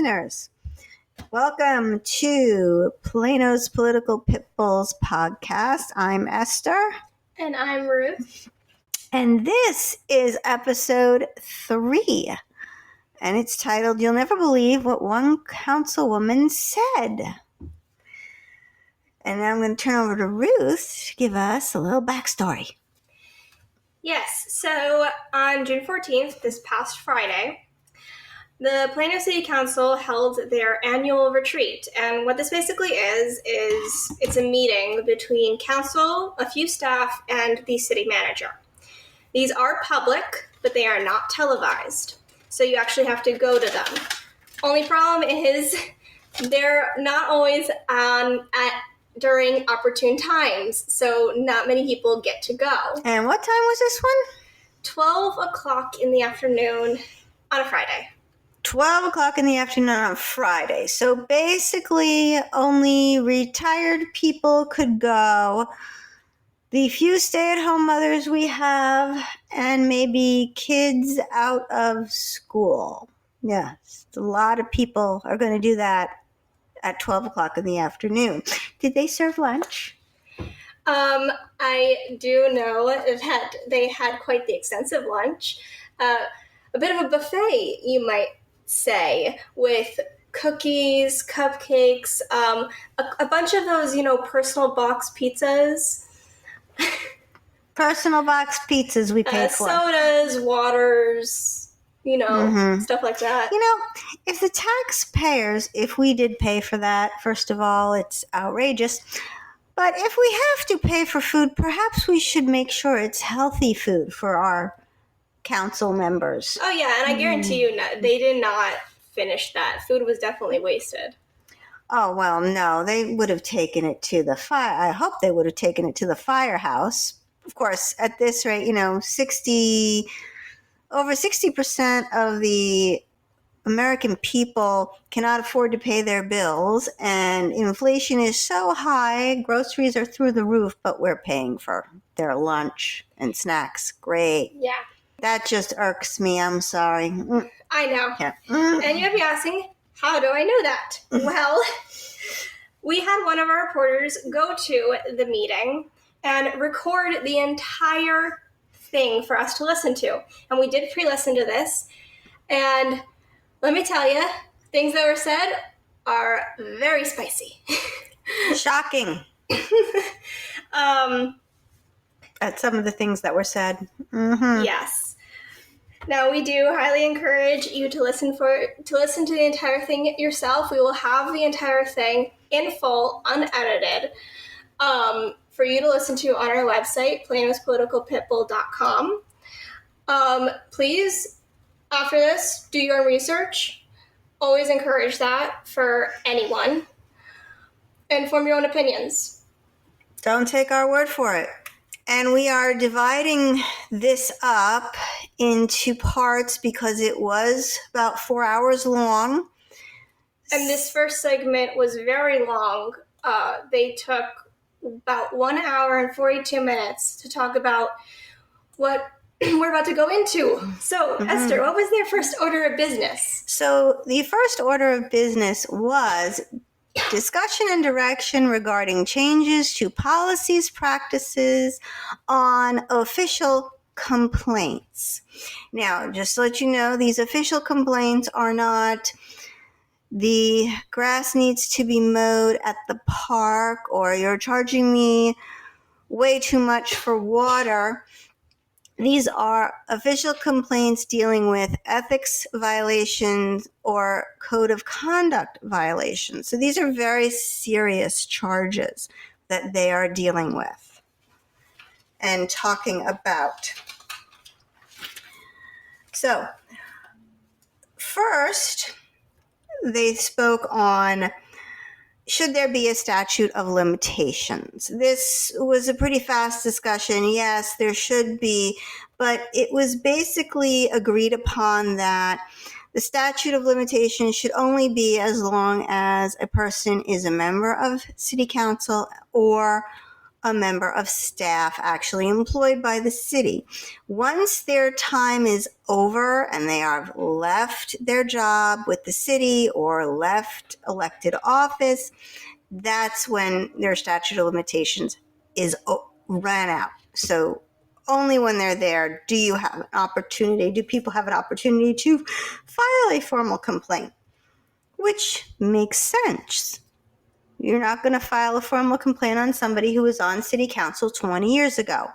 listeners. Welcome to Plano's Political Pitbulls podcast. I'm Esther. And I'm Ruth. And this is episode 3. And it's titled, You'll Never Believe What One Councilwoman Said. And now I'm going to turn over to Ruth to give us a little backstory. Yes, so on June 14th, this past Friday, the Plano City Council held their annual retreat. And what this basically is it's a meeting between council, a few staff, and the city manager. These are public, but they are not televised. So you actually have to go to them. Only problem is they're not always during opportune times, so not many people get to go. And what time was this one? 12 o'clock in the afternoon on a Friday. 12 o'clock in the afternoon on Friday. So basically, only retired people could go. The few stay-at-home mothers we have, and maybe kids out of school. Yes, a lot of people are going to do that at 12 o'clock in the afternoon. Did they serve lunch? I do know that they had quite the extensive lunch. A bit of a buffet, you might say, with cookies, cupcakes, a bunch of those, personal box pizzas. Personal box pizzas we paid for. Sodas, waters, stuff like that. If the taxpayers, if we did pay for that, first of all, it's outrageous. But if we have to pay for food, perhaps we should make sure it's healthy food for our council members. Oh, yeah, and I guarantee you they did not finish that. Food was definitely wasted. Oh, well, no, they would have taken it to the fire. I hope they would have taken it to the firehouse. Of course, at this rate, over 60% of the American people cannot afford to pay their bills, and inflation is so high, groceries are through the roof, but we're paying for their lunch and snacks. Great. Yeah. That just irks me. I'm sorry. I know. Yeah. And you'll be asking, how do I know that? Well, we had one of our reporters go to the meeting and record the entire thing for us to listen to. And we did pre-listen to this. And let me tell you, things that were said are very spicy. Shocking. At some of the things that were said. Mm-hmm. Yes. Now, we do highly encourage you to listen to the entire thing yourself. We will have the entire thing in full, unedited, for you to listen to on our website, planospoliticalpitbull.com. Please, after this, do your own research. Always encourage that for anyone. And form your own opinions. Don't take our word for it. And we are dividing this up into parts because it was about 4 hours long. And this first segment was very long. They took about 1 hour and 42 minutes to talk about what we're about to go into. So, Esther, what was their first order of business? So the first order of business was discussion and direction regarding changes to policies, practices on official complaints. Now, just to let you know, these official complaints are not the grass needs to be mowed at the park, or you're charging me way too much for water. These are official complaints dealing with ethics violations or code of conduct violations. So these are very serious charges that they are dealing with and talking about. So, first, they spoke on, should there be a statute of limitations? This was a pretty fast discussion. Yes, there should be, but it was basically agreed upon that the statute of limitations should only be as long as a person is a member of city council or a member of staff actually employed by the city. Once their time is over and they have left their job with the city or left elected office, that's when their statute of limitations is ran out. So only when they're there do people have an opportunity to file a formal complaint, which makes sense. You're not going to file a formal complaint on somebody who was on city council 20 years ago.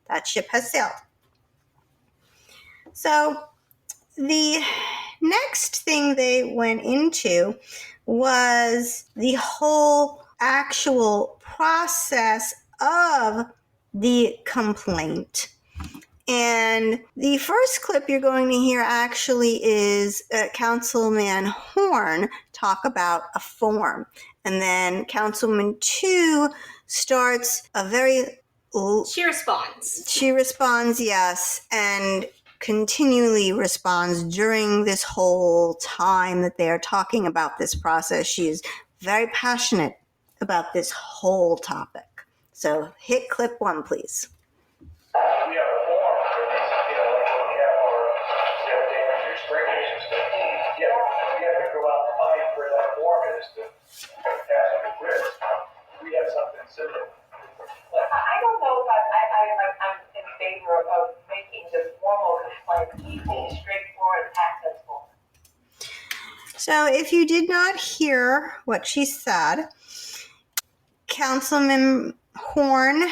That ship has sailed. So the next thing they went into was the whole actual process of the complaint. And the first clip you're going to hear actually is Councilman Horn talk about a form. And then Councilwoman Tu starts She responds. She responds, yes, and continually responds during this whole time that they are talking about this process. She is very passionate about this whole topic. So hit clip 1, please. We have a form for these, like we have our damage expiration stuff. Yeah, we have to go out and find where that form is to pass on the risk. We have something similar. I don't know if I'm in favor of making the formal complaint easy, straightforward, accessible. So if you did not hear what she said, Councilman Horn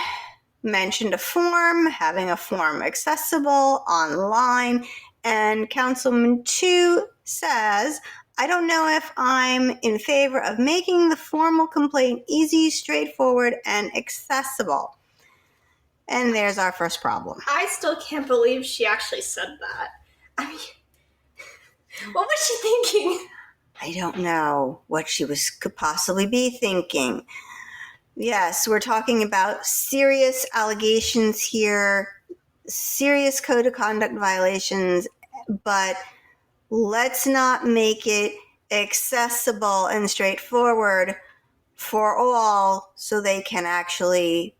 mentioned a form, having a form accessible online, and Councilwoman Tu says, I don't know if I'm in favor of making the formal complaint easy, straightforward, and accessible. And there's our first problem. I still can't believe she actually said that. I mean, what was she thinking? I don't know what she could possibly be thinking. Yes, we're talking about serious allegations here, serious code of conduct violations, but let's not make it accessible and straightforward for all so they can actually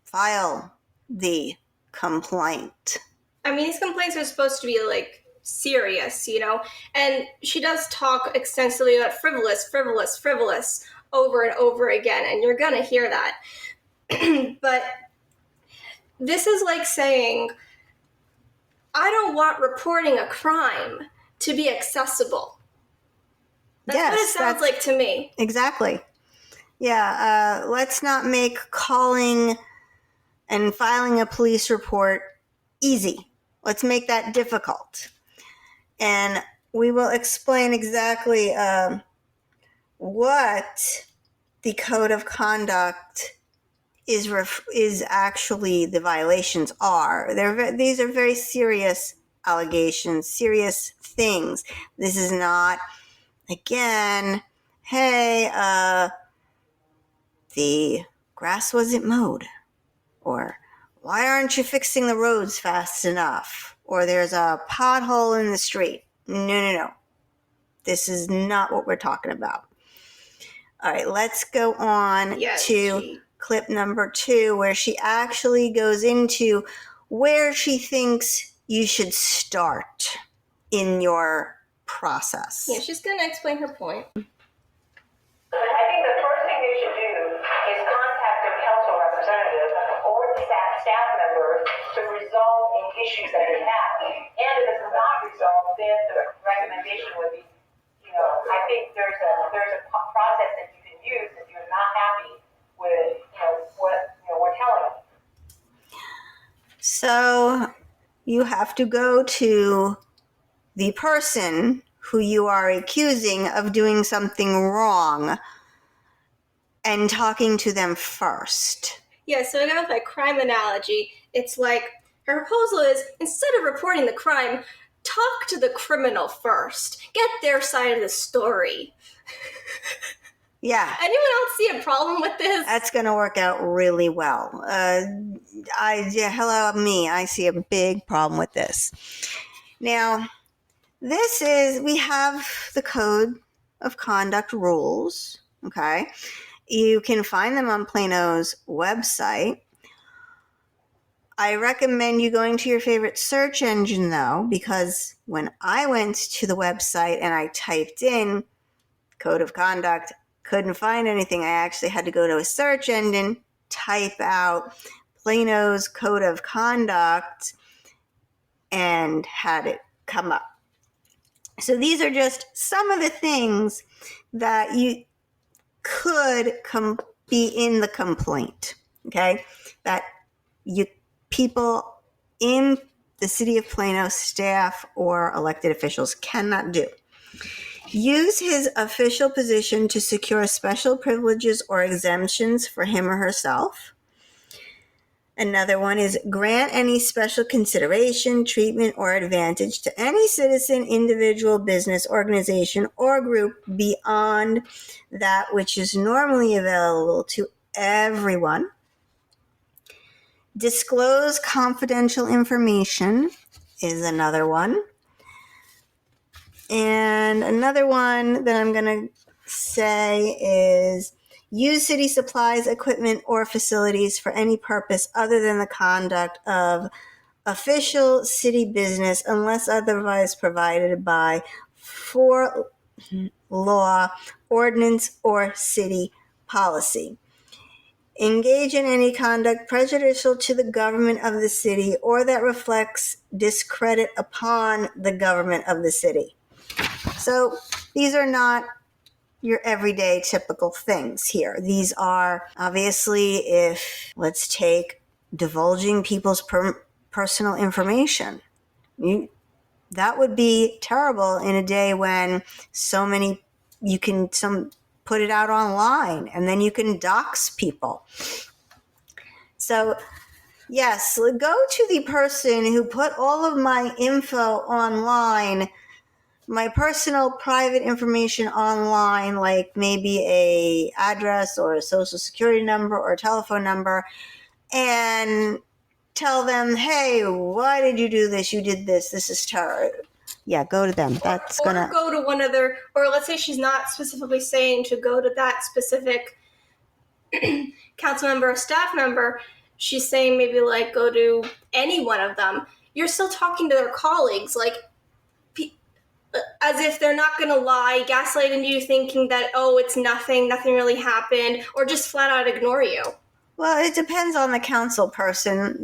file the complaint. I mean, these complaints are supposed to be serious, and she does talk extensively about frivolous over and over again, and you're gonna hear that. But this is like saying, I don't want reporting a crime to be accessible. That's what it sounds like to me. Exactly. Yeah, let's not make calling and filing a police report easy. Let's make that difficult. And we will explain exactly what the code of conduct is actually the violations are. These are very serious allegations, serious things. This is not, again, hey, the grass wasn't mowed, or why aren't you fixing the roads fast enough, or there's a pothole in the street. No. This is not what we're talking about. All right, let's go on to clip number 2, where she actually goes into where she thinks you should start in your process. Yeah, she's going to explain her point. I think the first thing they should do is contact their council representative or the staff members to resolve any issues that they have. And if it's not resolved, then the recommendation would be, I think there's a process that you can use if you're not happy with, what we're telling you. So you have to go to the person who you are accusing of doing something wrong and talking to them first. Yeah, so again, with my crime analogy, it's like her proposal is, instead of reporting the crime, talk to the criminal first. Get their side of the story. Yeah. Anyone else see a problem with this? That's going to work out really well. Hello, me. I see a big problem with this. Now, we have the code of conduct rules, okay? You can find them on Plano's website. I recommend you going to your favorite search engine, though, because when I went to the website and I typed in code of conduct, couldn't find anything. I actually had to go to a search engine, type out Plano's code of conduct, and had it come up. So these are just some of the things that you could be in the complaint, okay? That people in the city of Plano, staff or elected officials, cannot do. Use his official position to secure special privileges or exemptions for him or herself. Another one is grant any special consideration, treatment, or advantage to any citizen, individual, business, organization, or group beyond that which is normally available to everyone. Disclose confidential information is another one. And another one that I'm going to say is use city supplies, equipment, or facilities for any purpose other than the conduct of official city business unless otherwise provided by for law, ordinance, or city policy. Engage in any conduct prejudicial to the government of the city or that reflects discredit upon the government of the city. So these are not your everyday typical things here. These are obviously, if let's take divulging people's personal information. That would be terrible in a day when so many, you can put it out online and then you can dox people. So yes, go to the person who put all of my info online, my personal private information online, like maybe a address or a social security number or a telephone number, and tell them, hey, why did you do this? You did this. This is terrible. Yeah, go to them. That's or go to one of their, or let's say she's not specifically saying to go to that specific council member or staff member. She's saying maybe like go to any one of them. You're still talking to their colleagues, like as if they're not going to lie, gaslighting you, thinking that, oh, it's nothing really happened, or just flat out ignore you. Well, it depends on the council person.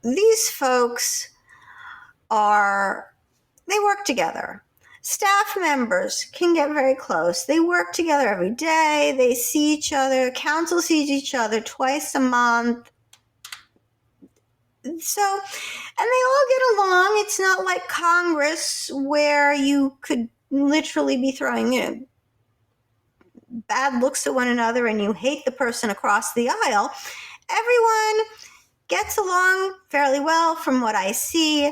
These folks they work together. Staff members can get very close. They work together every day. They see each other. Council sees each other twice a month. So, and they all get along. It's not like Congress where you could literally be throwing bad looks at one another and you hate the person across the aisle. Everyone gets along fairly well from what I see.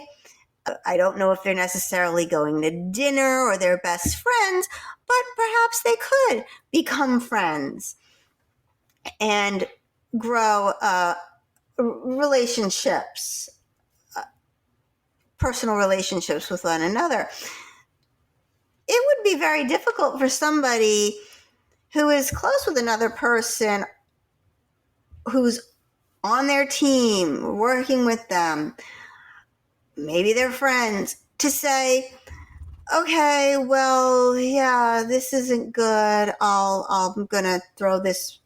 I don't know if they're necessarily going to dinner or they're best friends, but perhaps they could become friends and grow relationships, personal relationships with one another. It would be very difficult for somebody who is close with another person who's on their team, working with them, maybe they're friends, to say, okay, well, yeah, this isn't good. I'm going to throw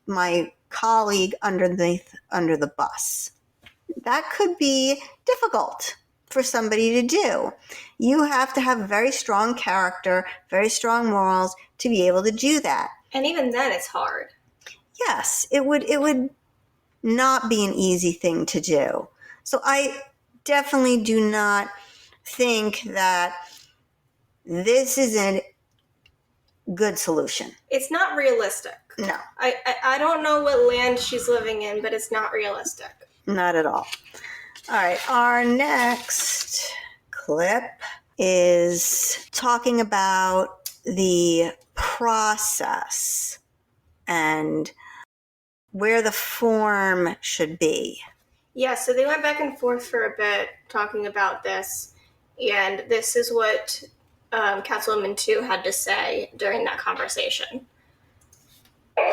my colleague under the bus. That could be difficult for somebody to do. You have to have very strong character, very strong morals to be able to do that. And even then, it's hard. Yes, it would not be an easy thing to do. So I definitely do not think that this is a good solution. It's not realistic. No. I don't know what land she's living in, but it's not realistic. Not at all. All right, our next clip is talking about the process and where the form should be. Yeah, so they went back and forth for a bit talking about this, and this is what Councilwoman Tu had to say during that conversation. So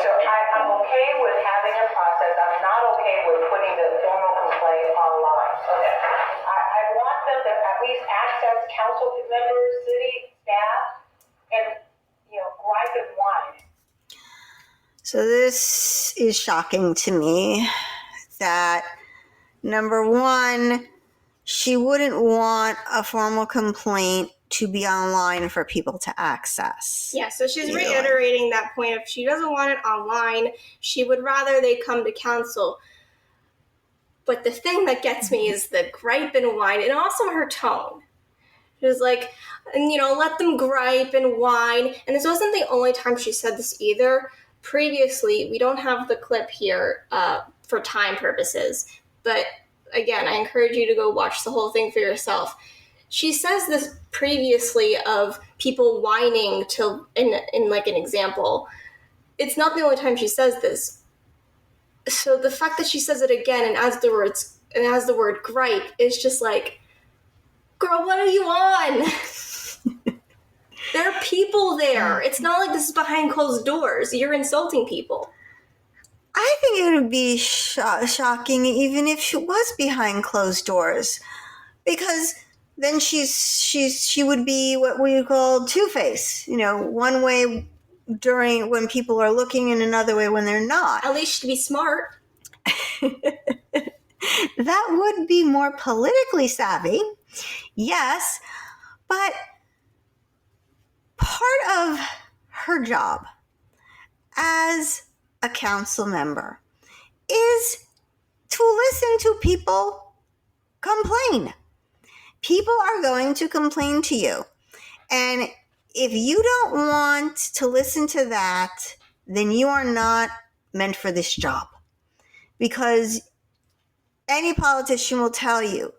okay with putting the formal complaint online. Okay. I want them to at least access council members, city staff, and, gripe and whine. So this is shocking to me that, number one, she wouldn't want a formal complaint to be online for people to access. Yeah, so she's reiterating that point of she doesn't want it online. She would rather they come to council. But the thing that gets me is the gripe and whine, and also her tone. She was like, let them gripe and whine. And this wasn't the only time she said this either. Previously, we don't have the clip here for time purposes. But again, I encourage you to go watch the whole thing for yourself. She says this previously of people whining in like an example. It's not the only time she says this. So the fact that she says it again and adds the word gripe is just like, girl, what are you on? There are people there. It's not like this is behind closed doors. You're insulting people. I think it would be shocking even if she was behind closed doors, because then she would be what we call two-faced. One way during when people are looking and another way when they're not. At least she'd be smart. That would be more politically savvy, yes, but part of her job as a council member is to listen to people complain. People are going to complain to you. And if you don't want to listen to that, then you are not meant for this job. Because any politician will tell you,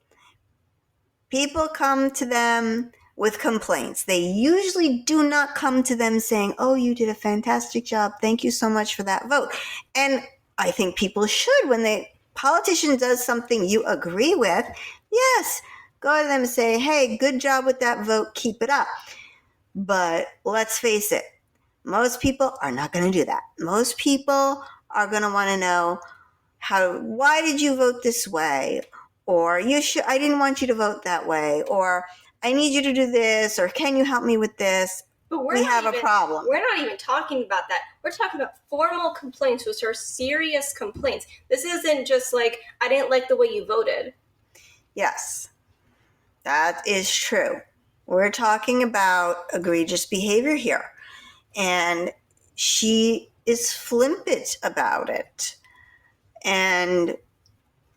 people come to them with complaints. They usually do not come to them saying, oh, you did a fantastic job. Thank you so much for that vote. And I think people should, when the politician does something you agree with, yes, go to them and say, hey, good job with that vote. Keep it up. But let's face it, most people are not going to do that. Most people are going to want to know, why did you vote this way? Or I didn't want you to vote that way. Or I need you to do this. Or can you help me with this? But we have a problem. We're not even talking about that. We're talking about formal complaints, which are serious complaints. This isn't just like, I didn't like the way you voted. Yes, that is true. We're talking about egregious behavior here. And she is flippant about it and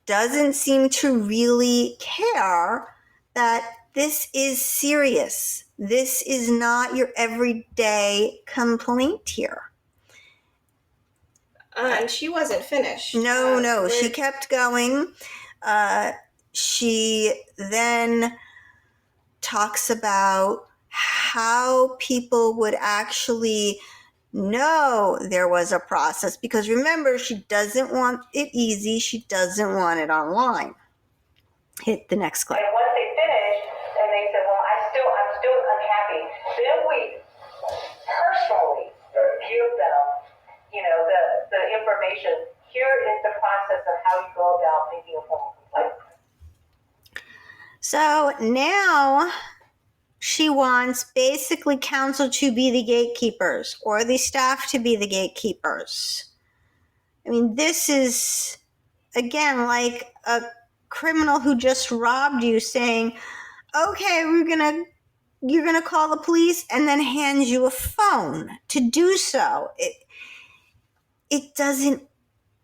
doesn't seem to really care that this is serious. This is not your everyday complaint here. And she wasn't finished. No, she kept going. She then talks about how people would actually know there was a process, because remember, she doesn't want it easy. She doesn't want it online. Hit the next clip. And once they finished, and they said, well, I'm still unhappy. Then we personally give them, the information. Here is the process of how you go about making a formal complaint. So now she wants basically council to be the gatekeepers or the staff to be the gatekeepers. I mean, this is, again, like a criminal who just robbed you saying, okay, you're gonna call the police, and then hands you a phone to do so. It doesn't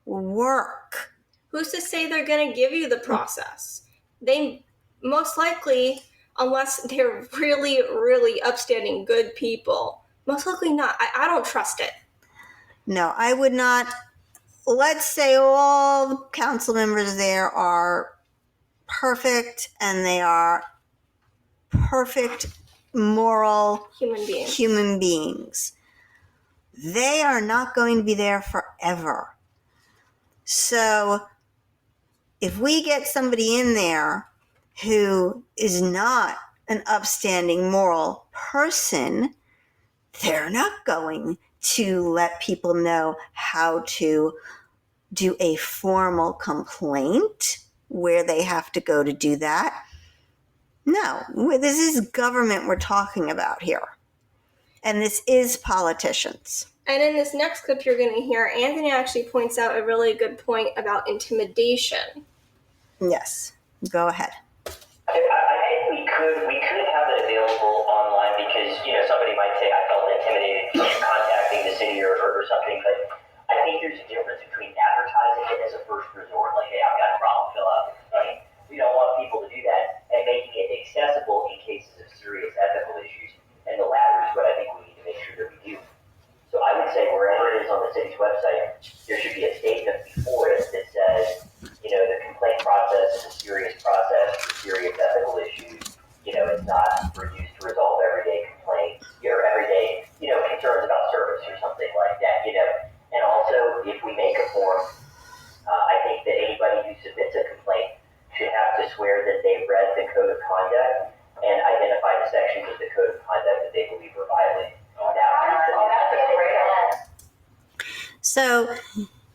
work. Who's to say they're going to give you the process? They most likely, unless they're really, really upstanding good people, most likely not. I don't trust it. No, I would not. Let's say all the council members there are perfect, and they are perfect moral human beings. They are not going to be there forever. So if we get somebody in there who is not an upstanding moral person, they're not going to let people know how to do a formal complaint where they have to go to do that. No, this is government we're talking about here. And this is politicians. And in this next clip you're going to hear, Anthony actually points out a really good point about intimidation. Yes, go ahead. I think we could have it available online because, somebody might say, I felt intimidated contacting the city or something, but I think there's a difference between advertising it as a first resort, like, hey, I've got a problem, fill out the complaint. We don't want people to do that, and making it accessible in cases of serious ethical issues. And the latter is what I think we need to make sure that we do. So I would say wherever it is on the city's website, there should be a statement before it that says, the complaint process is a serious process for serious ethical issues. It's not for use to resolve everyday complaints or everyday, concerns about service or something like that, And also, if we make a form, I think that anybody who submits a complaint should have to swear that they've read the code of conduct and identify the sections of the code of conduct that they believe are violated. So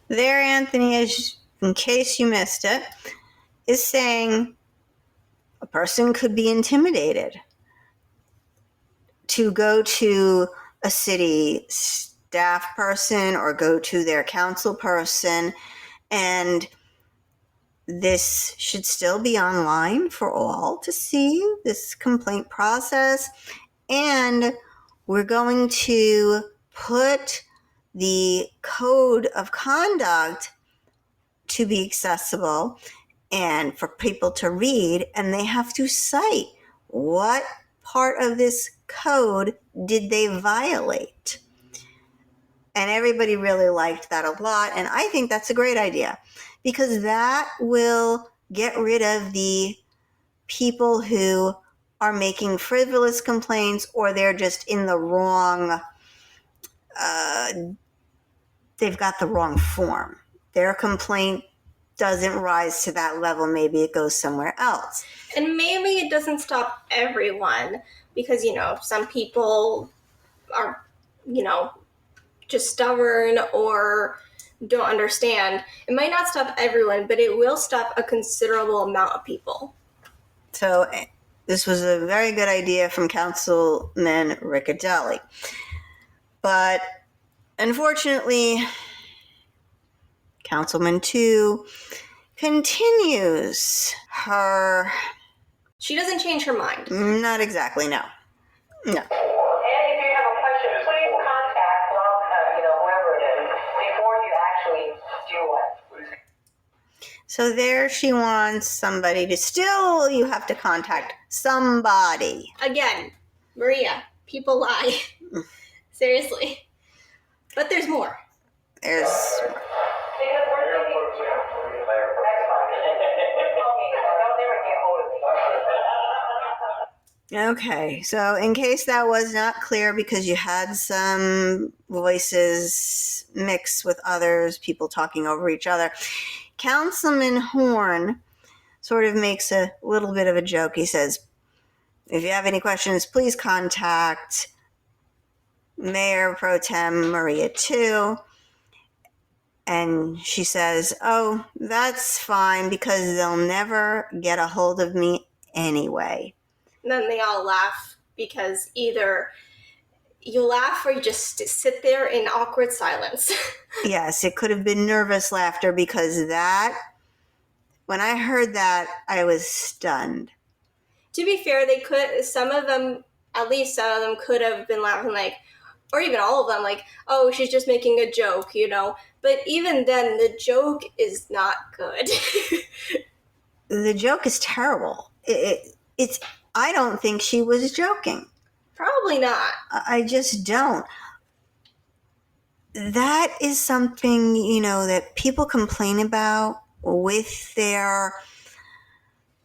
there, Anthony, is, in case you missed it, is saying a person could be intimidated to go to a city staff person or go to their council person, and this should still be online for all to see, this complaint process. And we're going to put the code of conduct to be accessible and for people to read, and they have to cite what part of this code did they violate. And everybody really liked that a lot, and I think that's a great idea because that will get rid of the people who are making frivolous complaints or they're just in the wrong, they've got the wrong form. Their complaint doesn't rise to that level. Maybe it goes somewhere else. And maybe it doesn't stop everyone because, some people are, just stubborn or don't understand. It might not stop everyone, but it will stop a considerable amount of people. So this was a very good idea from Councilman Riccadelli. But unfortunately, Councilwoman Tu continues her... She doesn't change her mind. Not exactly, no. No. And if you have a question, please contact, whoever it is, before you actually do one. So there she wants somebody to still, you have to contact somebody. Again, Maria, people lie. Seriously. But there's more. There's... Because we're thinking, they'll never get hold of me. Okay, so in case that was not clear because you had some voices mixed with others, people talking over each other, Councilman Horn sort of makes a little bit of a joke. He says, if you have any questions, please contact Mayor Pro Tem Maria Tu. And she says, oh, that's fine because they'll never get a hold of me anyway. And then they all laugh because either you laugh or you just sit there in awkward silence. Yes, it could have been nervous laughter because that, when I heard that, I was stunned. To be fair, they could, some of them, at least some of them could have been laughing like, or even all of them, like, oh, she's just making a joke, But even then, the joke is not good. The joke is terrible. It's. I don't think she was joking. Probably not. I just don't. That is something, that people complain about with their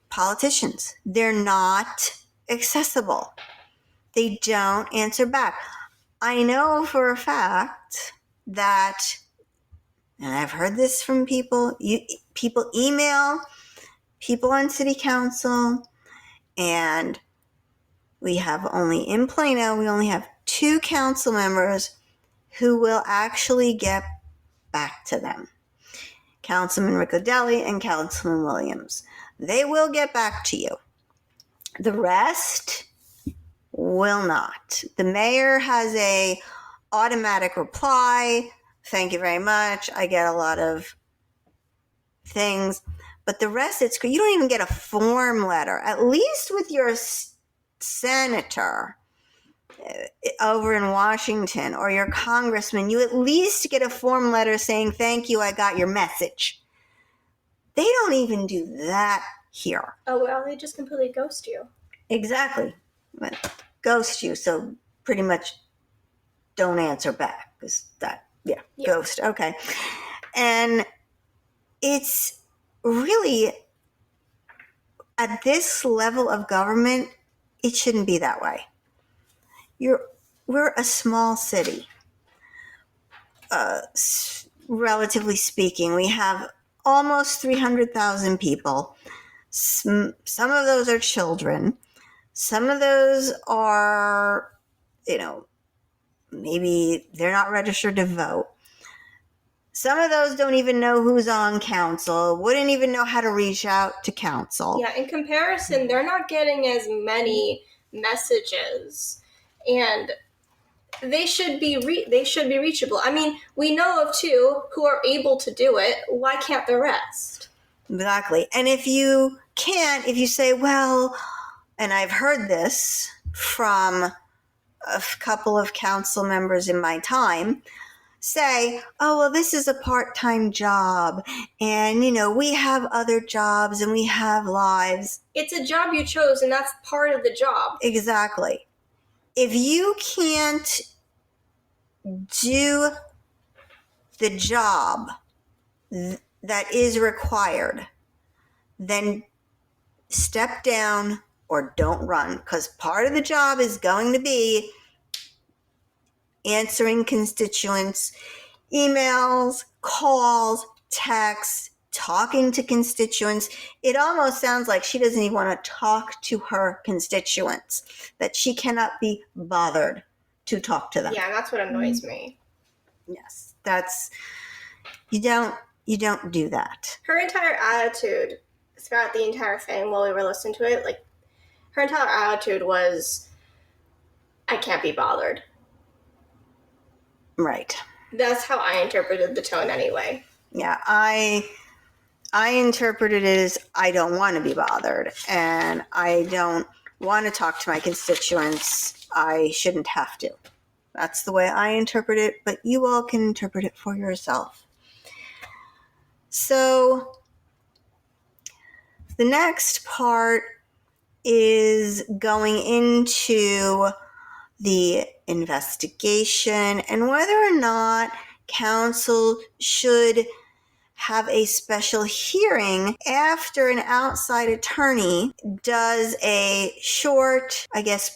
politicians. They're not accessible. They don't answer back. I know for a fact that, and I've heard this from people, people email people on city council, and we have only, in Plano, we only have 2 council members who will actually get back to them. Councilman Riccadelli and Councilman Williams. They will get back to you. The rest will not. The mayor has a automatic reply. Thank you very much. I get a lot of things. But the rest, you don't even get a form letter. At least with your senator over in Washington or your congressman, you at least get a form letter saying, thank you, I got your message. They don't even do that here. Oh, well, they just completely ghost you. Exactly. Ghost you, so pretty much don't answer back. Because yeah, ghost. Okay. And it's really, at this level of government, it shouldn't be that way. We're a small city, relatively speaking. We have almost 300,000 people. Some of those are children. Some of those are, maybe they're not registered to vote. Some of those don't even know who's on council, wouldn't even know how to reach out to council. Yeah, in comparison, they're not getting as many messages, and they should be reachable. I mean, we know of two who are able to do it. Why can't the rest? Exactly. And if you can't, if you say, well, and I've heard this from a couple of council members in my time, say, oh, well, this is a part-time job, and, we have other jobs and we have lives. It's a job you chose, and that's part of the job. Exactly. If you can't do the job that is required, then step down or don't run, because part of the job is going to be answering constituents' emails, calls, texts, talking to constituents. It almost sounds like she doesn't even want to talk to her constituents, that she cannot be bothered to talk to them. Yeah, that's what annoys me. Yes, you don't do that. Her entire attitude throughout the entire thing, while we were listening to it, like, her entire attitude was, I can't be bothered. Right. That's how I interpreted the tone anyway. Yeah, I interpreted it as, I don't want to be bothered, and I don't want to talk to my constituents. I shouldn't have to. That's the way I interpret it, but you all can interpret it for yourself. So the next part is going into the investigation and whether or not council should have a special hearing after an outside attorney does a short,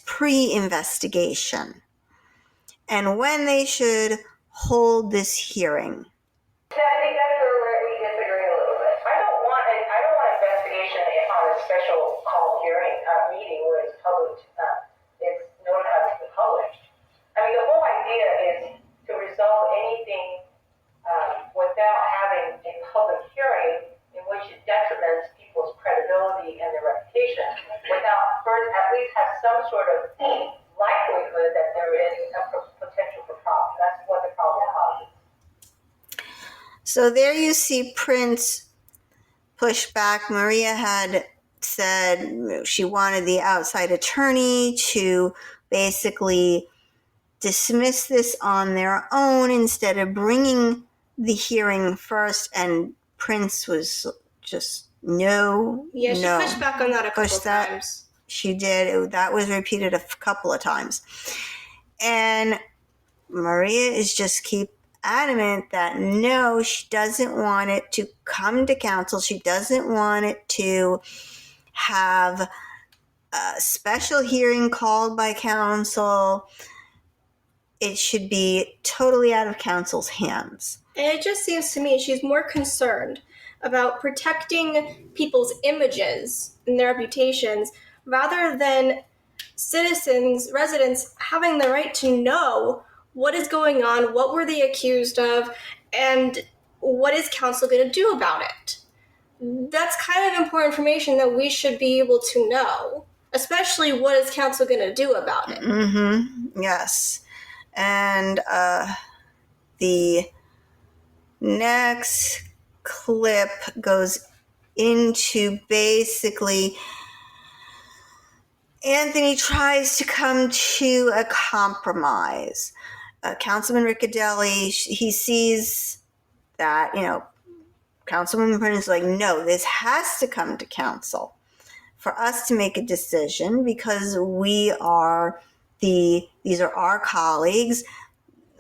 pre-investigation, and when they should hold this hearing. So I think that's where we disagree a little bit. I don't want an investigation on a special call hearing, meeting where it's public, it's notified to the public. I mean, the whole idea is to resolve anything without having a public hearing in which it detriments people's credibility and their reputation, without first at least have some sort of likelihood that there is a potential for problem. That's what the problem causes. So there you see Prince push back. Maria had said she wanted the outside attorney to basically dismiss this on their own instead of bringing the hearing first, and Prince was just no. Yeah, she pushed back on that a couple times. She did. That was repeated a couple of times. And Maria is just keep adamant that no, she doesn't want it to come to council. She doesn't want it to have a special hearing called by council. It should be totally out of council's hands. And it just seems to me she's more concerned about protecting people's images and their reputations rather than residents having the right to know what is going on, what were they accused of, and what is council going to do about it? That's kind of important information that we should be able to know, especially what is council going to do about it. Mm-hmm. Yes. And the next clip goes into basically Anthony tries to come to a compromise. Councilman Riccadelli, he sees that, Councilwoman Prince is like, no, this has to come to council for us to make a decision because these are our colleagues.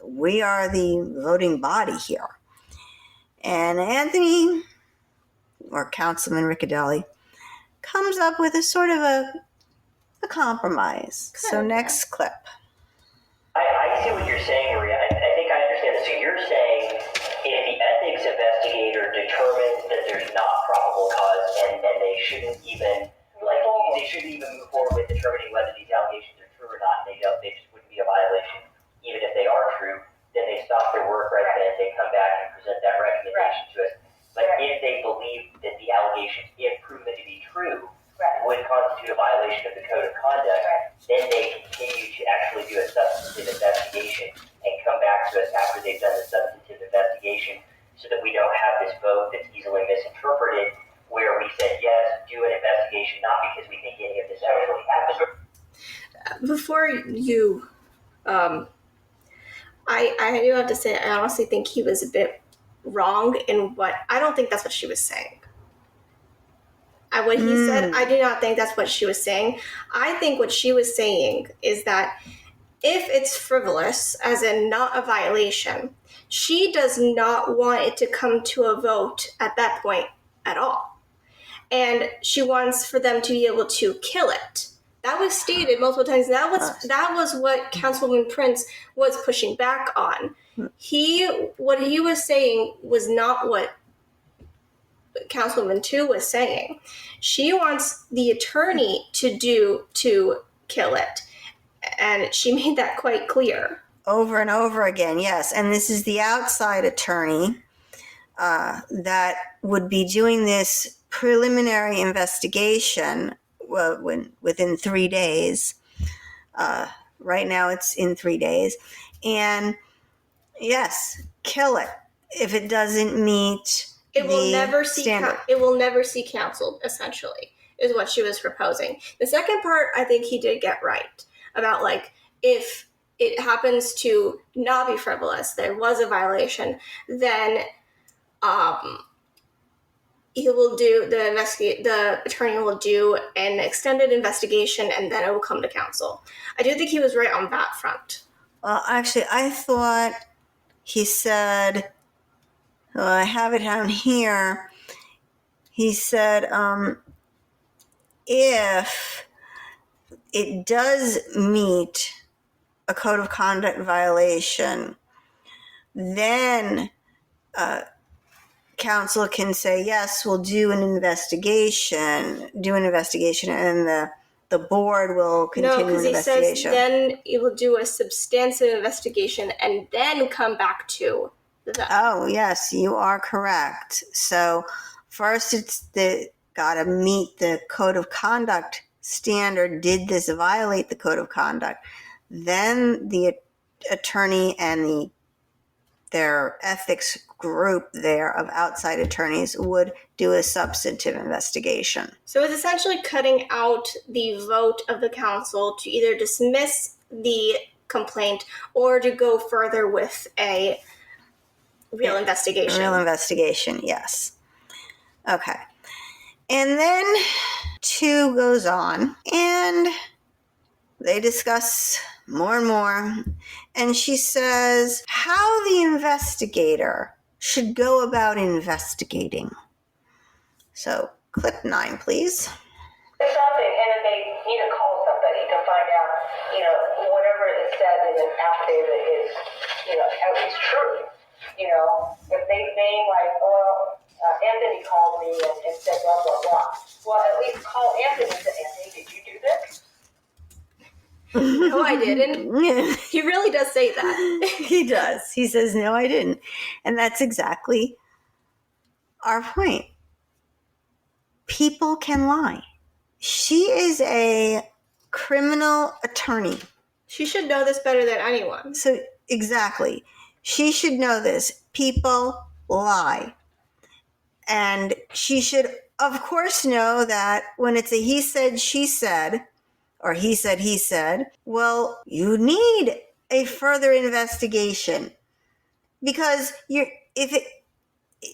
We are the voting body here. And Anthony, or Councilman Riccadelli, comes up with a sort of a compromise. So next clip. I see what you're saying, Maria. I think I understand this. So you're saying if the ethics investigator determines that there's not probable cause and they shouldn't even move forward with determining whether these allegations are true or not, they just wouldn't be a violation, even if they are true, then they stop their work right then, they come back and present that recommendation to us. But if they believe that the allegations, if proven to be true, would constitute a violation of the code of conduct, then they continue to actually do a substantive investigation and come back to us after they've done the substantive investigation so that we don't have this vote that's easily misinterpreted where we said, yes, do an investigation, not because we think any of this actually happened. Before you, I do have to say, I honestly think he was a bit wrong in I don't think that's what she was saying. What he said, I do not think that's what she was saying. I think what she was saying is that if it's frivolous, as in not a violation, she does not want it to come to a vote at that point at all. And she wants for them to be able to kill it. That was stated multiple times. That was what Councilwoman Prince was pushing back on. What he was saying was not what Councilwoman Tu was saying. She wants the attorney to kill it. And she made that quite clear. Over and over again, yes. And this is the outside attorney that would be doing this preliminary investigation within 3 days. Right now it's in 3 days. And yes, kill it if it doesn't meet It will never see standard. it will never see council, essentially, is what she was proposing. The second part, I think he did get right about if it happens to not be frivolous, there was a violation, then the attorney will do an extended investigation and then it will come to council. I do think he was right on that front. Well, actually, I thought he said, I have it down here. He said, if it does meet a code of conduct violation, then council can say, yes, we'll do an investigation, and the board will continue No, because the he investigation. says then it will do a substantive investigation and then come back to the Oh, yes, you are correct. So first it's got to meet the code of conduct standard. Did this violate the code of conduct? Then the attorney and their ethics group there of outside attorneys would do a substantive investigation. So it's essentially cutting out the vote of the council to either dismiss the complaint or to go further with a real investigation. Real investigation, yes. Okay. And then Tu goes on and they discuss more and more. And she says how the investigator should go about investigating. So, clip 9, please. There's something, and then they need to call somebody to find out, whatever is said in an affidavit is, is true. If they name Anthony called me and said blah, blah, blah. Well, at least call Anthony and say, Anthony, did you do this? No, I didn't. He really does say that. He does. He says, no, I didn't. And that's exactly our point. People can lie. She is a criminal attorney. She should know this better than anyone. So, exactly. She should know this. People lie. And she should, of course, know that when it's a he said, she said, or he said, well, you need a further investigation. Because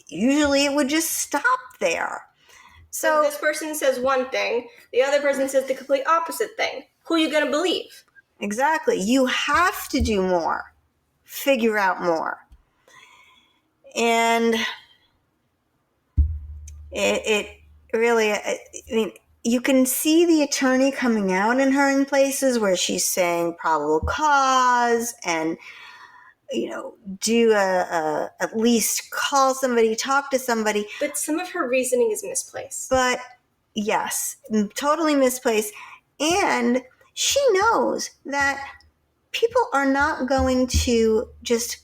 usually it would just stop there. So this person says one thing, the other person says the complete opposite thing. Who are you going to believe? Exactly. You have to do more. Figure out more. And it really, I mean, you can see the attorney coming out in her in places where she's saying probable cause and, do at least call somebody, talk to somebody. But some of her reasoning is misplaced. But yes, totally misplaced. And she knows that people are not going to just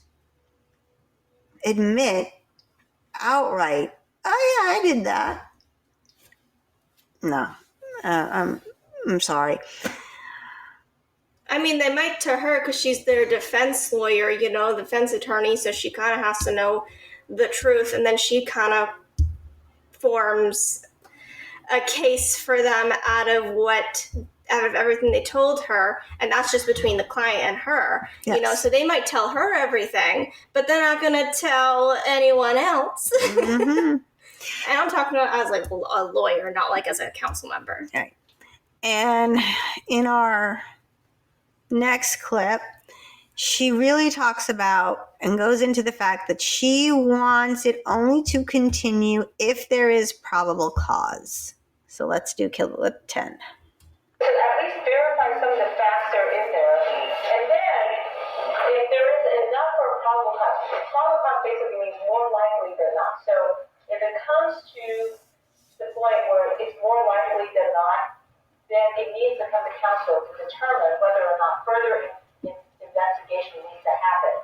admit outright, oh yeah, I did that. No, I'm sorry. I mean, they might to her because she's their defense lawyer, defense attorney, so she kind of has to know the truth, and then she kind of forms a case for them out of everything they told her, and that's just between the client and her. Yes. So they might tell her everything, but they're not going to tell anyone else. Mm-hmm. And I'm talking about as like a lawyer, not like as a council member. Right. And in our next clip, she really talks about and goes into the fact that she wants it only to continue if there is probable cause. So let's do clip 10. To at least verify some of the facts that are in there, and then if there is enough for a probable cause basically means more likely than not. So if it comes to the point where it's more likely than not, then it needs to come to council to determine whether or not further investigation needs to happen,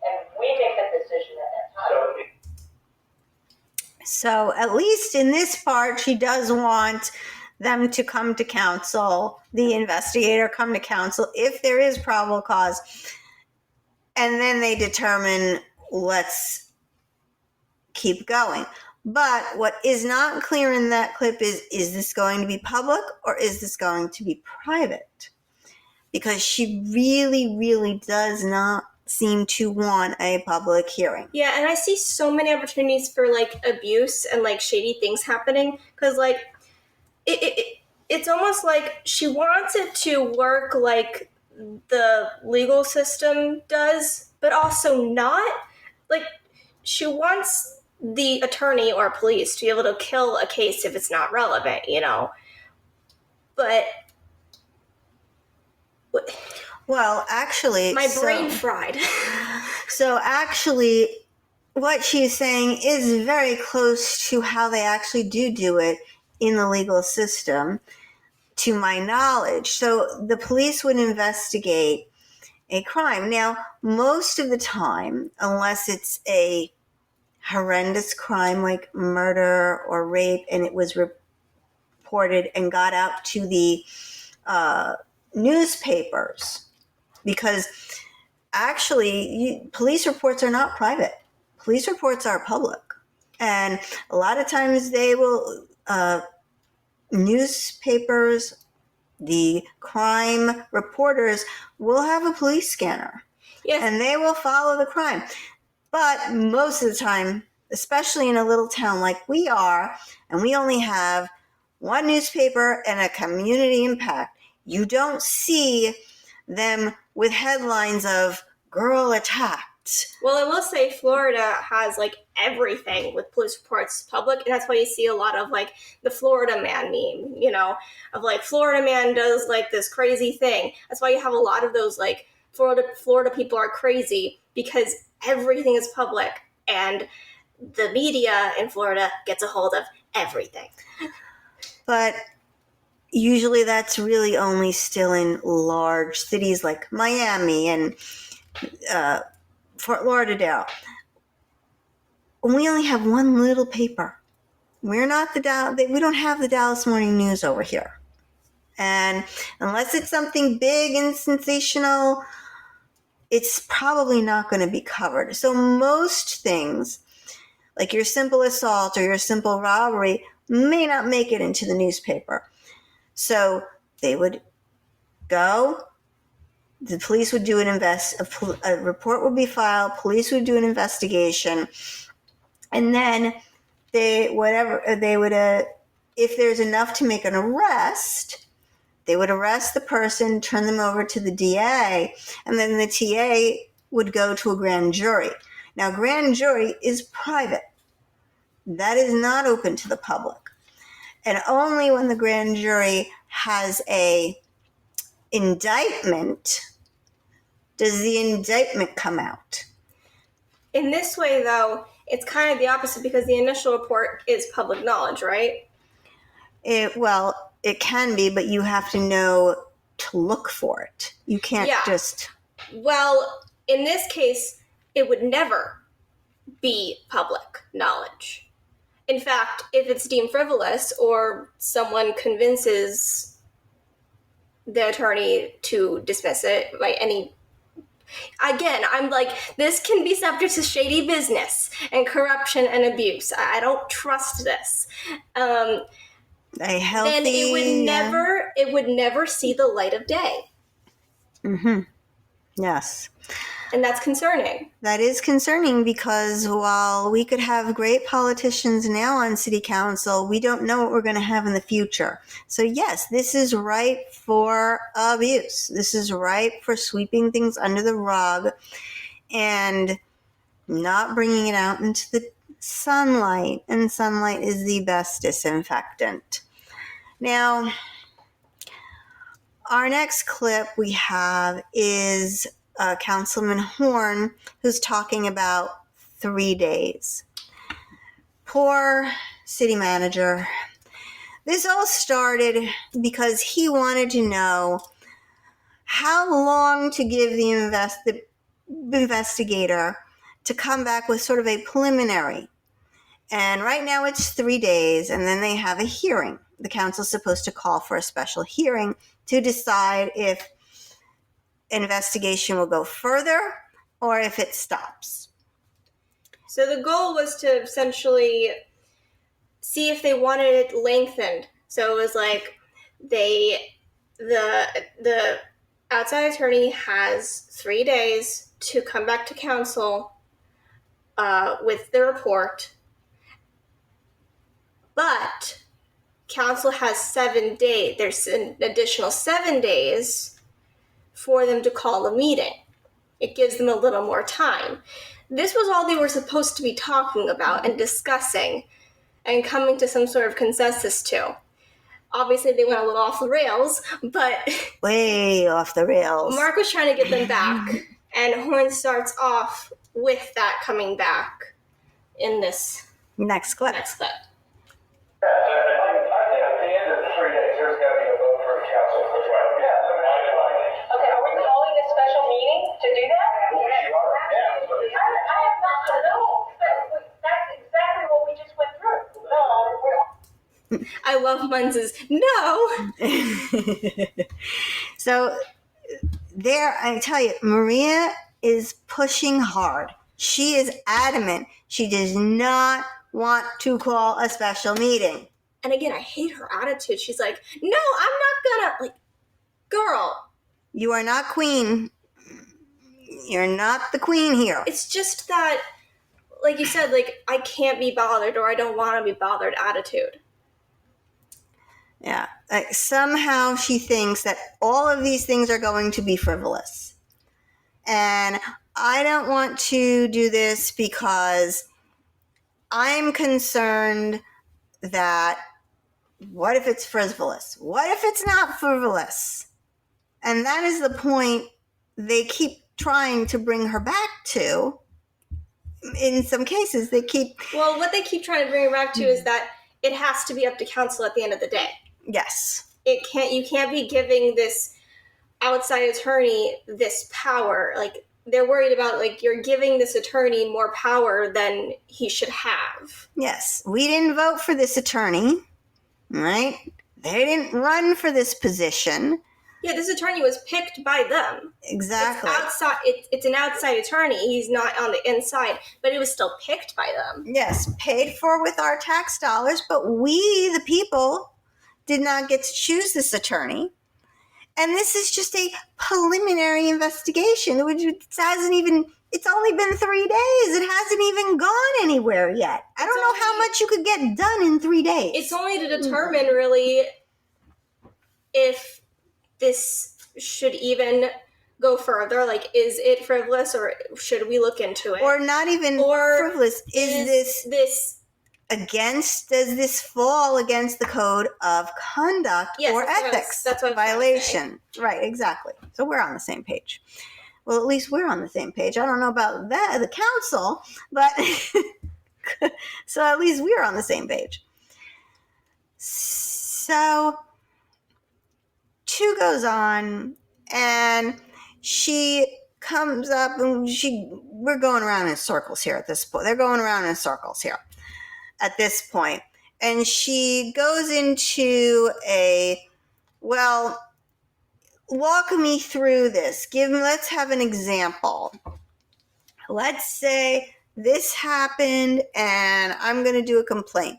and we make the decision at that time. So at least in this part, she does want them to come to council, the investigator come to council if there is probable cause, and then they determine, let's keep going. But what is not clear in that clip is this going to be public or is this going to be private? Because she really, really does not seem to want a public hearing. Yeah, and I see so many opportunities for like abuse and like shady things happening, because like it's almost like she wants it to work like the legal system does, but also not. Like, she wants the attorney or police to be able to kill a case if it's not relevant, But well, actually, my brain fried. So actually, what she's saying is very close to how they actually do it in the legal system, to my knowledge. So the police would investigate a crime. Now, most of the time, unless it's a horrendous crime like murder or rape, and it was reported and got out to the newspapers, because actually police reports are not private. Police reports are public. And a lot of times they will, newspapers, the crime reporters will have a police scanner. Yes. And they will follow the crime. But most of the time, especially in a little town like we are, and we only have one newspaper and a community impact, you don't see them with headlines of girl attacked. Well, I will say Florida has like everything with police reports public, and that's why you see a lot of like the Florida man meme, of like Florida man does like this crazy thing. That's why you have a lot of those like Florida people are crazy, because everything is public and the media in Florida gets a hold of everything. But usually that's really only still in large cities like Miami and Fort Lauderdale. we only have one little paper. We're not we don't have the Dallas Morning News over here. And unless it's something big and sensational, it's probably not going to be covered. So most things, like your simple assault or your simple robbery, may not make it into the newspaper. So they would go, the police would do a report would be filed, police would do an investigation, and then if there's enough to make an arrest, they would arrest the person, turn them over to the DA, and then the TA would go to a grand jury. Now, grand jury is private. That is not open to the public. And only when the grand jury has a indictment does the indictment come out. In this way, though, it's kind of the opposite because the initial report is public knowledge, right? It can be, but you have to know to look for it. You can't just... Well, in this case, it would never be public knowledge. In fact, if it's deemed frivolous or someone convinces the attorney to dismiss it by any... Again, I'm like, this can be subject to shady business and corruption and abuse. I don't trust this. Then it would never see the light of day. Mm-hmm. Yes. And that's concerning. That is concerning because while we could have great politicians now on city council, we don't know what we're going to have in the future. So yes, this is ripe for abuse. This is ripe for sweeping things under the rug and not bringing it out into the sunlight. And sunlight is the best disinfectant. Now, our next clip we have is Councilman Horn, who's talking about 3 days. Poor city manager. This all started because he wanted to know how long to give the investigator to come back with sort of a preliminary. And right now it's 3 days, and then they have a hearing. The council's supposed to call for a special hearing to decide if investigation will go further or if it stops. So the goal was to essentially see if they wanted it lengthened. So it was like the outside attorney has 3 days to come back to council with the report, but council has 7 days. There's an additional 7 days for them to call a meeting. It gives them a little more time. This was all they were supposed to be talking about and discussing and coming to some sort of consensus to. Obviously, they went a little off the rails, but... Way off the rails. Mark was trying to get them back, and Horn starts off with that coming back in this next clip. I think at the end of the 3 days, there's got to be a vote for the council. Okay, are we calling a special meeting to do that? Yes, you are. Yeah. I have not to know, but that's exactly what we just went through. No, I love Munz's no. So there, I tell you, Maria is pushing hard. She is adamant. She does not want to call a special meeting. And again, I hate her attitude. She's like, no, I'm not gonna, girl. You are not queen. You're not the queen here. It's just that, like you said, I can't be bothered or I don't want to be bothered attitude. Yeah. Somehow she thinks that all of these things are going to be frivolous. And I don't want to do this because I'm concerned that what if it's frivolous? What if it's not frivolous? And that is the point they keep trying to bring her back to. In some cases, they keep... Well, what they keep trying to bring her back to is that it has to be up to council at the end of the day. Yes. You can't be giving this outside attorney this power. they're worried about, like, you're giving this attorney more power than he should have. Yes, we didn't vote for this attorney, right? They didn't run for this position. Yeah, this attorney was picked by them. Exactly. It's an outside attorney. He's not on the inside, but it was still picked by them. Yes, paid for with our tax dollars, but we, the people, did not get to choose this attorney. And this is just a preliminary investigation, which it's only been 3 days. It hasn't even gone anywhere yet. I don't know how much you could get done in 3 days. It's only to determine, really, if this should even go further. Like, is it frivolous, or should we look into it? Or not even frivolous. Does this fall against the code of conduct or ethics? That's what violation. Right, exactly. So we're on the same page. Well, at least we're on the same page. I don't know about the council, but so at least we're on the same page. So Tu goes on, and she comes up, and we're going around in circles here at this point. They're going around in circles here at this point. And she goes into walk me through this. Let's have an example. Let's say this happened and I'm going to do a complaint.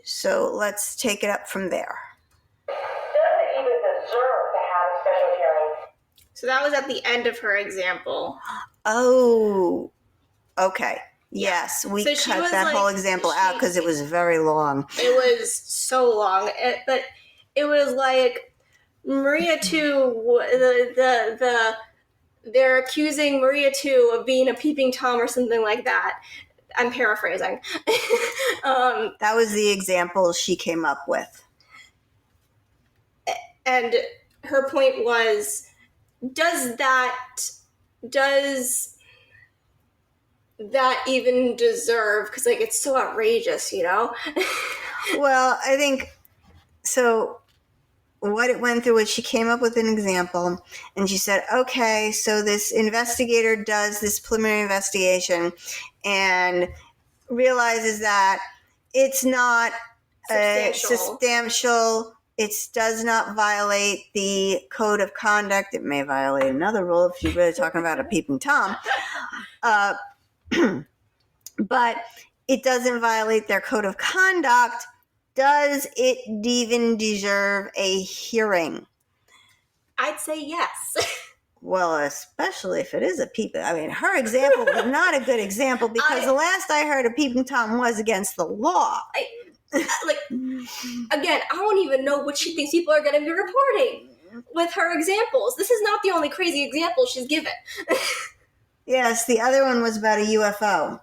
So let's take it up from there. Does it even deserve to have a special hearing? So that was at the end of her example. Oh, okay. Yes, we cut that whole example out because it was very long. It was so long. But it was like Maria Tu, they're accusing Maria Tu of being a peeping Tom or something like that. I'm paraphrasing. That was the example she came up with. And her point was, does that even deserve, because, like, it's so outrageous, you know? Well, I think so. What it went through was she came up with an example, and she said, okay, so this investigator does this preliminary investigation and realizes that it's not substantial. It does not violate the code of conduct. It may violate another rule if you're really talking about a peeping Tom. But it doesn't violate their code of conduct. Does it even deserve a hearing? I'd say yes. Well, especially if it is a peeping. I mean, her example was not a good example because the last I heard, a peeping Tom was against the law. Again, I don't even know what she thinks people are going to be reporting with her examples. This is not the only crazy example she's given. Yes, the other one was about a UFO.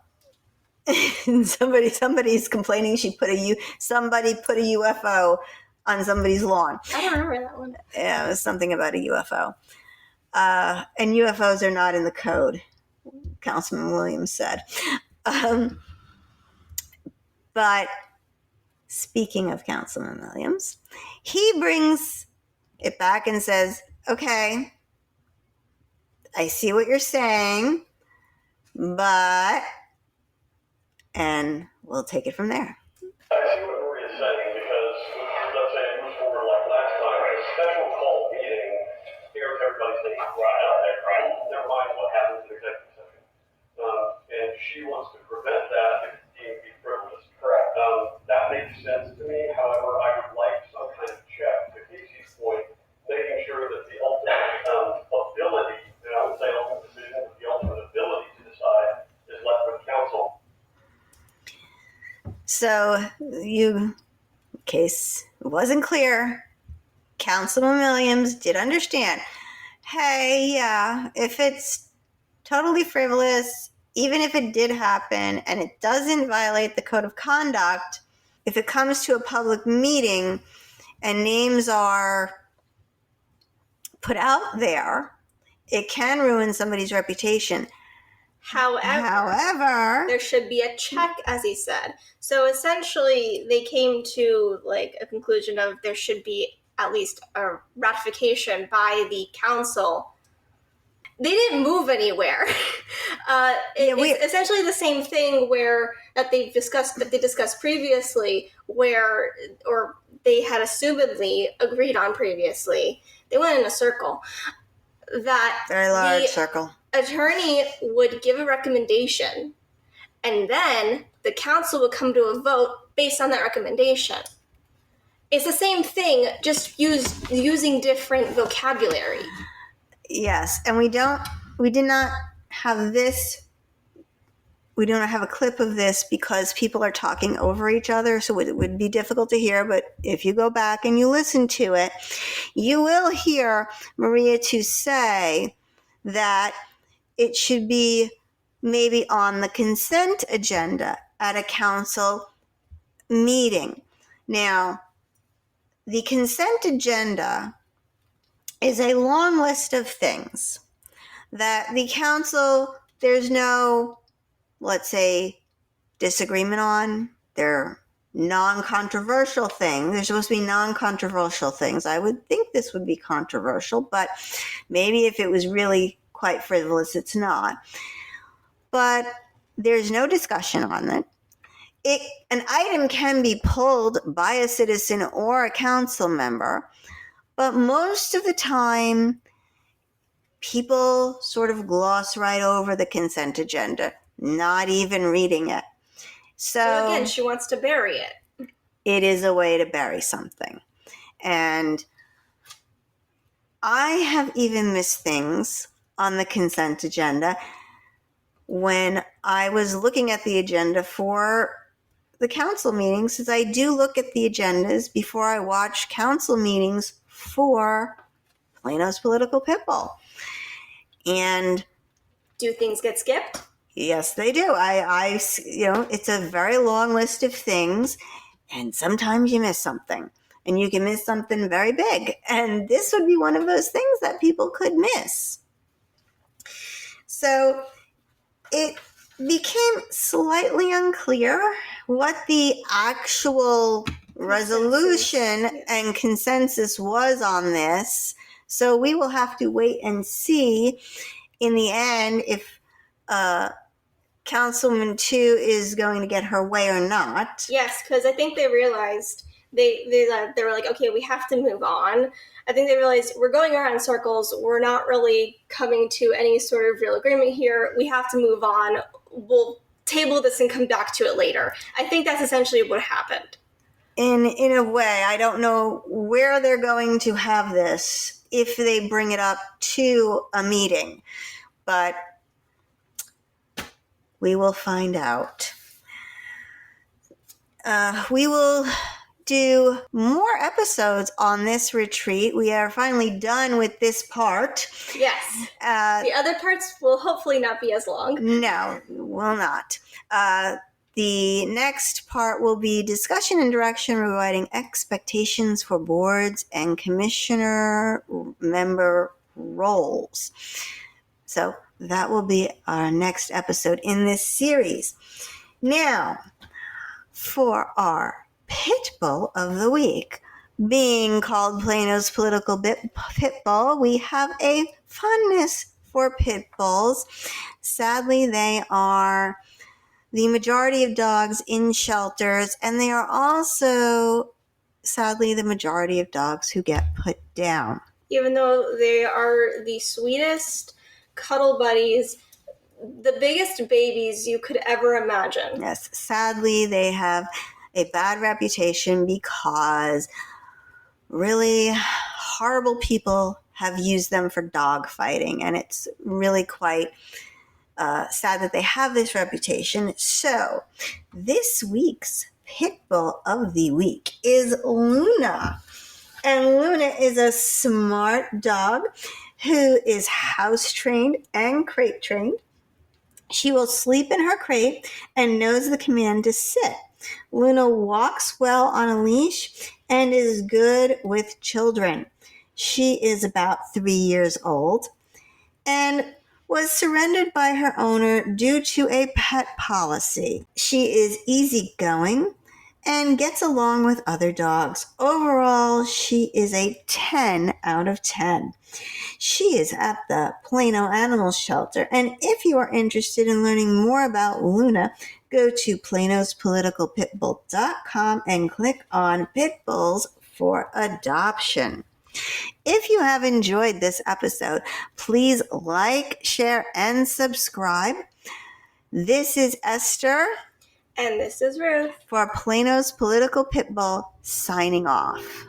And somebody's complaining somebody put a UFO on somebody's lawn. I don't remember that one. Yeah, it was something about a UFO. And UFOs are not in the code, Councilman Williams said. But speaking of Councilman Williams, he brings it back and says, okay, I see what you're saying, but... and we'll take it from there. I see what Maria's saying because, let's say it moves forward like last time, a special call meeting, here everybody's thinking, right out there, right? Never mind what happens in executive session. And she wants to prevent that if deemed to be frivolous. Correct. That makes sense to me. However, I would like some kind of check, to Casey's point, making sure that the ultimate ability, and I would say ultimate decision, but the ultimate ability to decide is left with council. So, in case it wasn't clear, Councilman Williams did understand. Hey, yeah, if it's totally frivolous, even if it did happen and it doesn't violate the code of conduct, if it comes to a public meeting and names are put out there, it can ruin somebody's reputation. However, there should be a check, as he said. So essentially, they came to like a conclusion of there should be at least a ratification by the council they didn't move anywhere. It's essentially the same thing that they discussed previously, or they had assumedly agreed on previously. They went in a circle. That very large circle. Attorney would give a recommendation, and then the council would come to a vote based on that recommendation. It's the same thing, just using different vocabulary. Yes, and we did not have this. We don't have a clip of this because people are talking over each other, so it would be difficult to hear. But if you go back and you listen to it, you will hear Maria Tu say that it should be maybe on the consent agenda at a council meeting. Now, the consent agenda is a long list of things that the council, there's no, let's say, disagreement on. They're non-controversial things. There's supposed to be non-controversial things. I would think this would be controversial, but maybe if it was really quite frivolous, it's not. But there's no discussion on it. An item can be pulled by a citizen or a council member, but most of the time, people sort of gloss right over the consent agenda, not even reading it. So again, she wants to bury it. It is a way to bury something. And I have even missed things on the consent agenda when I was looking at the agenda for the council meetings, since I do look at the agendas before I watch council meetings for Plano's Political Pitbull. And do things get skipped? Yes, they do. I it's a very long list of things, and sometimes you miss something, and you can miss something very big. And this would be one of those things that people could miss. So it became slightly unclear what the actual resolution and consensus was on this. So we will have to wait and see in the end if Councilwoman Tu is going to get her way or not. Yes, because I think they realized they were like, okay, we have to move on. I think they realized we're going around in circles. We're not really coming to any sort of real agreement here. We have to move on. We'll table this and come back to it later. I think that's essentially what happened. In a way, I don't know where they're going to have this if they bring it up to a meeting, but we will find out. We will do more episodes on this retreat. We are finally done with this part. Yes. The other parts will hopefully not be as long. No, will not. The next part will be discussion and direction regarding expectations for boards and commissioner member roles. So that will be our next episode in this series. Now, for our Pitbull of the Week, being called Plano's Political Pitbull, we have a fondness for pit bulls. Sadly, they are the majority of dogs in shelters, and they are also, sadly, the majority of dogs who get put down. Even though they are the sweetest cuddle buddies, the biggest babies you could ever imagine. Yes, sadly, they have a bad reputation because really horrible people have used them for dog fighting, and it's really quite sad that they have this reputation. So this week's Pitbull of the Week is Luna. And Luna is a smart dog who is house trained and crate trained. She will sleep in her crate and knows the command to sit. Luna walks well on a leash and is good with children. She is about 3 years old and was surrendered by her owner due to a pet policy. She is easygoing and gets along with other dogs. Overall, she is a 10 out of 10. She is at the Plano Animal Shelter, and if you are interested in learning more about Luna, go to planospoliticalpitbull.com and click on Pit Bulls for Adoption. If you have enjoyed this episode, please like, share, and subscribe. This is Esther. And this is Ruth. For Plano's Political Pitbull, signing off.